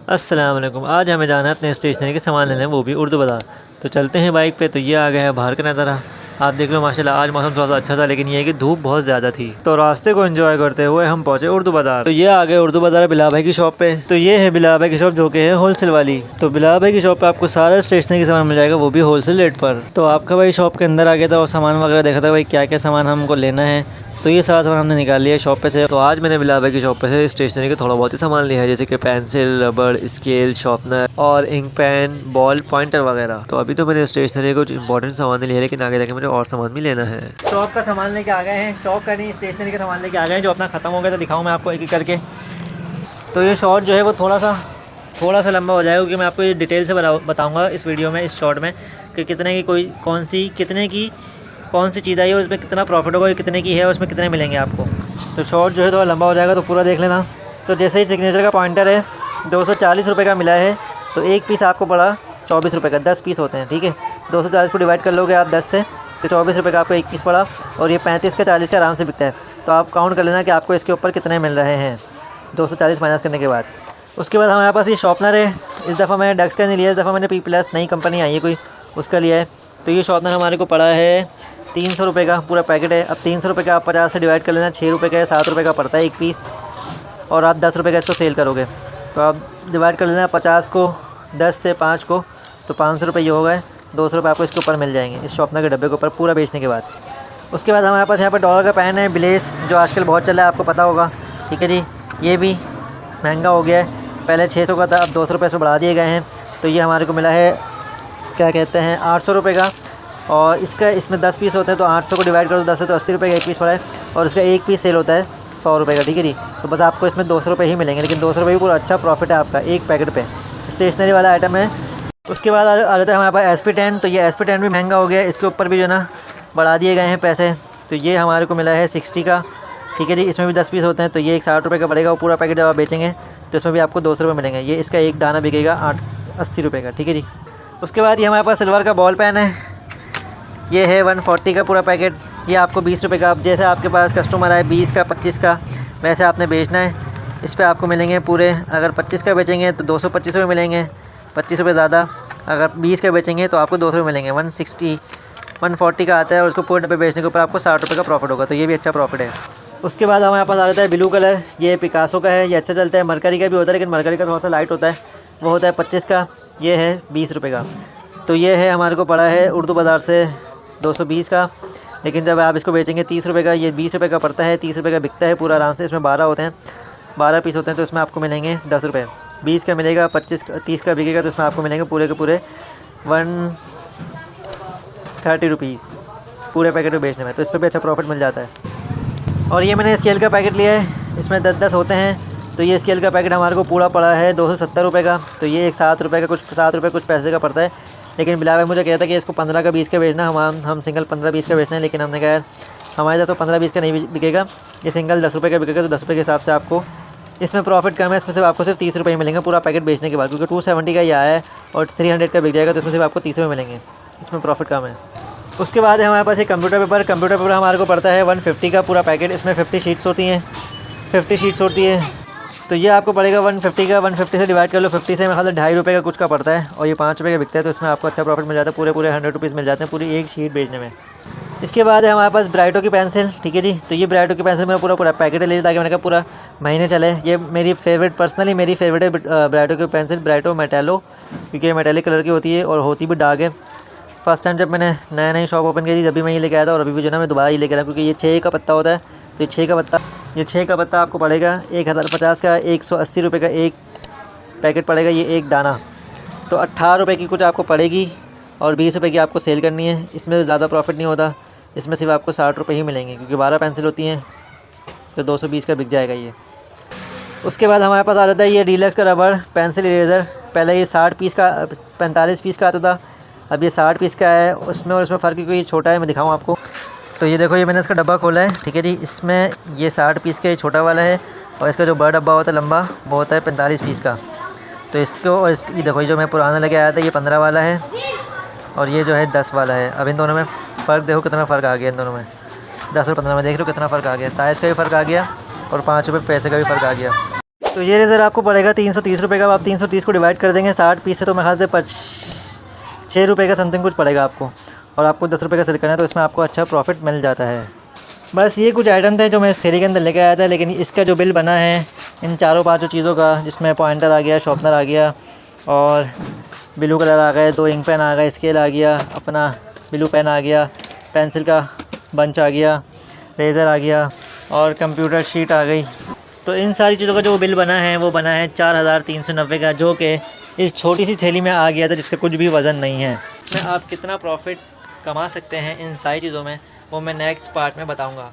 अस्सलाम वालेकुम। आज हमें जाना है अपने स्टेशनरी के सामान लेने, वो भी उर्दू बाज़ार। तो चलते हैं बाइक पे। तो ये आ गया है बाहर का नज़ारा। आप देख लो माशाल्लाह आज मौसम थोड़ा सा अच्छा था, लेकिन ये है कि धूप बहुत ज़्यादा थी। तो रास्ते को एंजॉय करते हुए हम पहुंचे उर्दू बाज़ार। तो ये आ गए उर्दू बाज़ार बिलाल भाई की शॉप पे। तो ये है बिलाल भाई की शॉप जो कि है होलसेल वाली। तो बिलाल भाई की शॉप पे आपको सारा स्टेशनरी का सामान मिल जाएगा, वो भी होलसेल रेट पर। तो आपका भाई शॉप के अंदर आ गया था और सामान वगैरह देखा था भाई क्या क्या सामान हमको लेना है। तो ये सारा सामान हमने निकाल लिया शॉप पे से। तो आज मैंने बिलाल भाई की शॉप पे से स्टेशनरी का थोड़ा बहुत ही सामान लिया है, जैसे कि पेंसिल, रबड़, स्केल, शार्पनर और इंक पेन, बॉल, पॉइंटर वगैरह। तो अभी तो मैंने स्टेशनरी का कुछ इंपॉर्टेंट सामान लिया है, लेकिन आगे जाके मुझे और सामान भी लेना है। शॉप का सामान लेके आ गए हैं, शॉप का नहीं स्टेशनरी का सामान लेके आ गए हैं। जो अपना खत्म हो गया तो दिखाऊँ मैं आपको एक एक करके। तो ये शॉर्ट जो है वो थोड़ा सा लंबा हो जाएगा, क्योंकि मैं आपको ये डिटेल से बताऊँगा इस वीडियो में, इस शॉर्ट में, कि कितने की कौन सी चीज़ आई है, उसमें कितना प्रॉफिट होगा, कितने की है, उसमें कितने मिलेंगे आपको। तो शॉर्ट जो है थोड़ा लंबा हो जाएगा, तो पूरा देख लेना। तो जैसे ही सिग्नेचर का पॉइंटर है 240 रुपये का मिला है, तो एक पीस आपको पड़ा 24 रुपये का। 10 पीस होते हैं, ठीक है। 240 को डिवाइड कर लोगे आप 10 से, तो 24 रुपये का आपको एक पीस पड़ा। और ये 35 का 40 का आराम से बिकता है। तो आप काउंट कर लेना कि आपको इसके ऊपर कितने मिल रहे हैं 240 माइनस करने के बाद। उसके बाद हमारे पास ये शॉर्पनर है। इस दफ़ा मैंने डक्स का नहीं लिया, इस दफ़ा मैंने P+ नई कंपनी आई है कोई, उसका लिया है। तो ये शॉर्पनर हमारे को पड़ा है 300 रुपये का, पूरा पैकेट है। अब 300 रुपये का आप 50 से डिवाइड कर लेना, 6 रुपये का है, 7 रुपये का पड़ता है एक पीस। और आप 10 रुपये का इसको सेल करोगे, तो आप डिवाइड कर लेना 50 को 10 से 5 को, तो 500 रुपये ये हो गए। 200 रुपये आपको इसके ऊपर मिल जाएंगे इस शॉर्पनर के डब्बे के ऊपर पूरा बेचने के बाद। उसके बाद हमारे पास यहाँ पर डॉलर का पेन है, ब्लेस, जो आजकल बहुत चल रहा है, आपको पता होगा, ठीक है जी। ये भी महंगा हो गया है, पहले 600 का था, अब 200 रुपये इसमें बढ़ा दिए गए हैं। तो ये हमारे को मिला है, क्या कहते हैं, 800 रुपये का। और इसमें 10 पीस होते हैं, तो 800 को डिवाइड कर दो 10 से, तो 80 रुपये का एक पीस पड़ा है। और इसका एक पीस सेल होता है 100 रुपये का, ठीक है जी। तो बस आपको इसमें 200 रुपये ही मिलेंगे, लेकिन 200 रुपये भी पूरा अच्छा प्रॉफिट है आपका एक पैकेट पे। स्टेशनरी वाला आइटम है। उसके बाद आ जाता है हमारे पास SP10। तो ये SP10 भी महंगा हो गया है, इसके ऊपर भी जो है ना बढ़ा दिए गए हैं पैसे। तो ये हमारे को मिला है 60 का, ठीक है जी। इसमें भी 10 पीस होते हैं, तो ये एक 60 रुपये का पड़ेगा। और पूरा पैकेट जब आप बेचेंगे तो इसमें भी आपको 200 रुपये मिलेंगे। ये इसका एक दाना बिकेगा 80 रुपये का, ठीक है जी। उसके बाद ये हमारे पास सिल्वर का बॉल पेन है। ये है 140 का पूरा पैकेट। ये आपको 20 रुपये का, अब जैसे आपके पास कस्टमर आए 20 का 25 का, वैसे आपने बेचना है। इस पर आपको मिलेंगे पूरे, अगर 25 का बेचेंगे तो 225 रुपये मिलेंगे, 25 रुपये ज़्यादा। अगर 20 का बेचेंगे तो आपको 200 रुपये मिलेंगे। 140 का आता है, और उसको पूरे डब्बे बेचने के ऊपर आपको 60 रुपये का प्रॉफिट होगा। तो ये भी अच्छा प्रॉफिट है। उसके बाद हमारे पास आ जाता है ब्लू कलर। ये पिकासो का है, ये अच्छा चलता है। मरकरी का भी होता है, लेकिन मरकरी का थोड़ा सा लाइट होता है, वो होता है 25 का। ये है 20 रुपये का। तो ये है हमारे को पड़ा है उर्दू बाज़ार से 220 का, लेकिन जब आप इसको बेचेंगे 30 रुपये का। ये 20 रुपये का पड़ता है, 30 रुपये का बिकता है पूरा आराम से। इसमें 12 होते हैं, 12 पीस होते हैं, तो इसमें आपको मिलेंगे 10 रुपये। 20 का मिलेगा, 30 का बिकेगा, तो इसमें आपको मिलेंगे पूरे के पूरे 130 रुपीज़ पूरे पैकेट में बेचने में। तो इस पर भी अच्छा प्रॉफिट मिल जाता है। और ये मैंने स्केल का पैकेट लिया है, इसमें 10-10 होते हैं। तो ये स्केल का पैकेट हमारे को पूरा पड़ा है 270 रुपये का। तो ये एक 7 रुपये का, कुछ 7 रुपये कुछ पैसे का पड़ता है। लेकिन बिलाल भाई मुझे कहता है कि इसको 15 का 20 का बेचना, हम सिंगल 15-20 का बेचना है। लेकिन हमने कहा यार हमारे साथ तो 15-20 का नहीं बिकेगा, ये सिंगल 10 रुपये का बिकेगा। तो 10 रुपये के हिसाब से आपको इसमें प्रॉफिट कम है, इसमें सिर्फ आपको सिर्फ 30 रुपये मिलेंगे पूरा पैकेट बेचने के बाद, क्योंकि 270 का ये आया है और 300 का बिक जाएगा, तो इसमें सिर्फ आपको 30 रुपये मिलेंगे, इसमें प्रॉफिट कम है। उसके बाद है हमारे पास एक कंप्यूटर पेपर हमारे को पड़ता है 150 का पूरा पैकेट। इसमें 50 शीट्स होती हैं, 50 शीट्स होती है। तो ये आपको पड़ेगा 150 का। 150 से डिवाइड कर लो 50 से, मेरे ख्याल से 2.5 रुपये का कुछ का पड़ता है, और ये 5 रुपये का बिकता है। तो इसमें आपको अच्छा प्रॉफिट मिल जाता है, पूरे 100 रुपीज़ मिल जाते हैं पूरी एक शीट बेचने में। इसके बाद है हमारे पास ब्राइटो की पेंसिल, ठीक है जी। तो ये ब्राइटो की पेंसिल मेरा पूरा पैकेट ले लिया, ताकि मैंने कहा पूरा महीने चले। ये मेरी पर्सनली मेरी फेवरेट है ब्राइटो की पेंसिल, ब्राइटो मेटालो, क्योंकि ये मेटालिक कलर की होती है और होती भी डार्क है। फर्स्ट टाइम जब मैंने नई शॉप ओपन की थी, जब भी मैं ये लेके आया था, और अभी भी जो है ना मैं दोबारा ये लेकर आया, क्योंकि ये 6 का पत्ता होता है। तो ये 6 का पत्ता आपको पड़ेगा 1050 का। 180 रुपये का एक पैकेट पड़ेगा, ये एक दाना। तो 18 रुपये की कुछ आपको पड़ेगी, और 20 रुपये की आपको सेल करनी है। इसमें ज़्यादा प्रॉफिट नहीं होता, इसमें सिर्फ आपको 60 रुपये ही मिलेंगे, क्योंकि 12 पेंसिल होती हैं, तो 220 का बिक जाएगा ये। उसके बाद हमारे पास आ जाता है ये डीलक्स का रबड़ पेंसिल इरेज़र। पहले ये 60 पीस का 45 पीस का आता था, अब ये 60 पीस का है। उसमें फ़र्क क्योंकि ये छोटा है, मैं दिखाऊँ आपको। तो ये देखो, ये मैंने इसका डब्बा खोला है, ठीक है जी। इसमें ये 60 पीस का ये छोटा वाला है, और इसका जो बड़ा डब्बा होता है लंबा, वो होता है 45 पीस का। तो इसको, और ये देखो, ये जो मैं पुराना लेके आया था ये 15 वाला है, और ये जो है 10 वाला है। अब इन दोनों में फ़र्क देखो कितना फ़र्क आ गया, इन दोनों में 10 और 15 में देख लो कितना फ़र्क आ गया। साइज़ का भी फ़र्क आ गया, और 5 रुपये पैसे का भी फ़र्क आ गया। तो ये रेज़र आपको पड़ेगा 330 रुपये का। आप 330 को डिवाइड कर देंगे 60 पीस से, तो मेरे ख्याल से 6 रुपये का समथिंग कुछ पड़ेगा आपको। और आपको 10 रुपये का सेल करना है, तो इसमें आपको अच्छा प्रॉफिट मिल जाता है। बस ये कुछ आइटम थे जो मैं इस थैली के अंदर लेके आया था। लेकिन इसका जो बिल बना है इन 4-5 चीज़ों का, जिसमें पॉइंटर आ गया, शॉर्पनर आ गया और ब्लू कलर आ गए, 2 इंक पेन आ गए, स्केल आ गया, अपना ब्लू पेन आ गया, पेंसिल का बंच आ गया, रेज़र आ गया और कंप्यूटर शीट आ गई। तो इन सारी चीज़ों का जो बिल बना है वो बना है 4390 का, जो कि इस छोटी सी थैली में आ गया था, जिसका कुछ भी वज़न नहीं है। इसमें आप कितना प्रॉफिट कमा सकते हैं इन सारी चीज़ों में, वो मैं नेक्स्ट पार्ट में बताऊंगा।